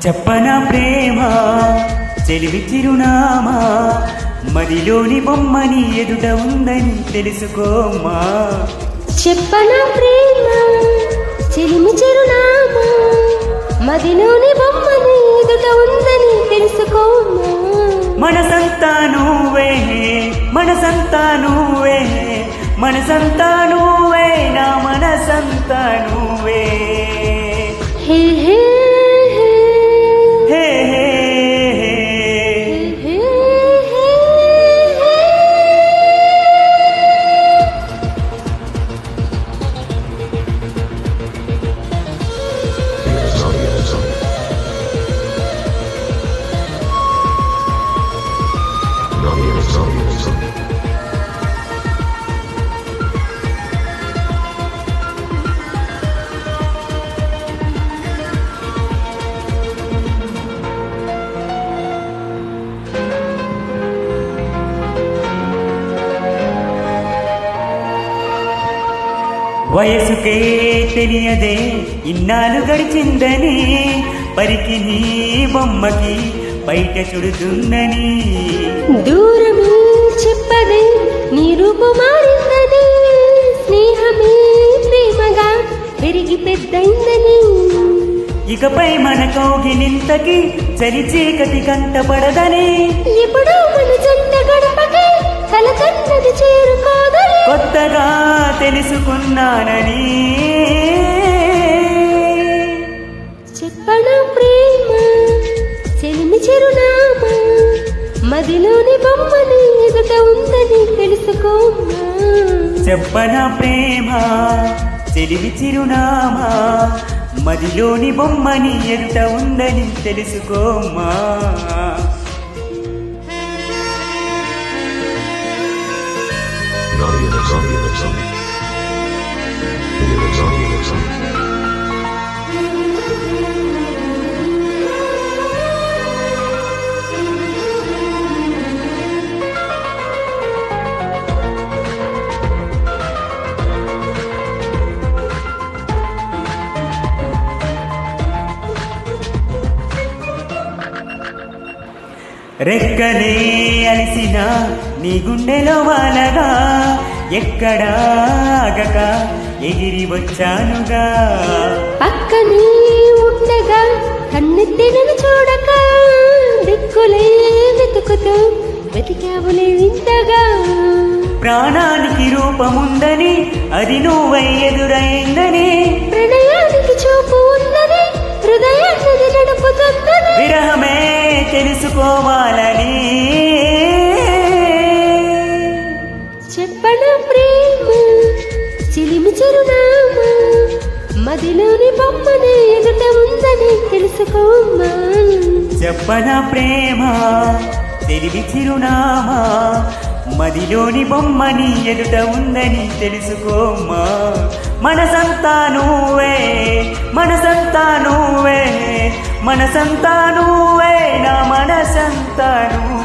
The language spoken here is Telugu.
చెప్పనా ప్రేమ చెలివి చిరునామా మదిలోని బొమ్మని ఎదుట ఉందని తెలుసుకోమ్మా. చెప్పనా ప్రేమ చెలిమి చిరునామా మదిలోని బొమ్మని ఎదుట ఉందని తెలుసుకోమ్మా. మనసంతా నువ్వే మనసంతా నువ్వే మనసంతా నువ్వే నా మనసంతా నువ్వే. హే హే హే హే హే వయసుకే తెలియదే ఇన్నాళ్ళు గడిచిందని పరికి నీ బొమ్మకి బయట చుడుతుందని. దూరమే చెప్పదే నీ రూపు మారిందని స్నేహమే ప్రేమగా పెరిగి పెద్దయిందని. ఇకపై మన కౌగిలింతకి చలి చీకటి కంటపడదని. ఎప్పుడో మన జంట గడపకి కలకన్నది చేరుకోదని కొత్తగా తెలుసుకున్నానని. చెప్పనా ప్రేమ చెలిమి చిరునామా మదిలోని బొమ్మని ఎదుట ఉందని తెలుసుకోమ్మా. చెప్పనా ప్రేమ చెలివి చిరునామా మదిలోని బొమ్మని ఎదుట ఉందని తెలుసుకోమ్మా. రెక్కలే అలిసిన నీ గుండెలో వాలగా ఎక్కడాగక ఎగిరి వచ్చానుగా. పక్కనే ఉండగా కన్నెత్తి నన్ను చూడక దిక్కులే వెతుకుతూ వెతికావులే వింతగా. ప్రాణానికి రూపముందని అది నువ్వై ఎదురైందని. ప్రణయానికి చూపు ఉందని హృదయాన్ని నడుపుతుందని. విరహమే తెలుసుకోవాలని. చెప్పనా ప్రేమ చిలిమి చిరునామా మదిలోని బొమ్మని ఎదుట ఉందని తెలుసుకోమ్మా. చెప్పనా ప్రేమ తెలివి చిరునామా మదిలోని బొమ్మని ఎదుట ఉందని తెలుసుకోమ్మా. మనసంతా నువ్వే మనసంతా నువ్వే మనసంతా నువ్వే నా మనసంతా నువ్వే.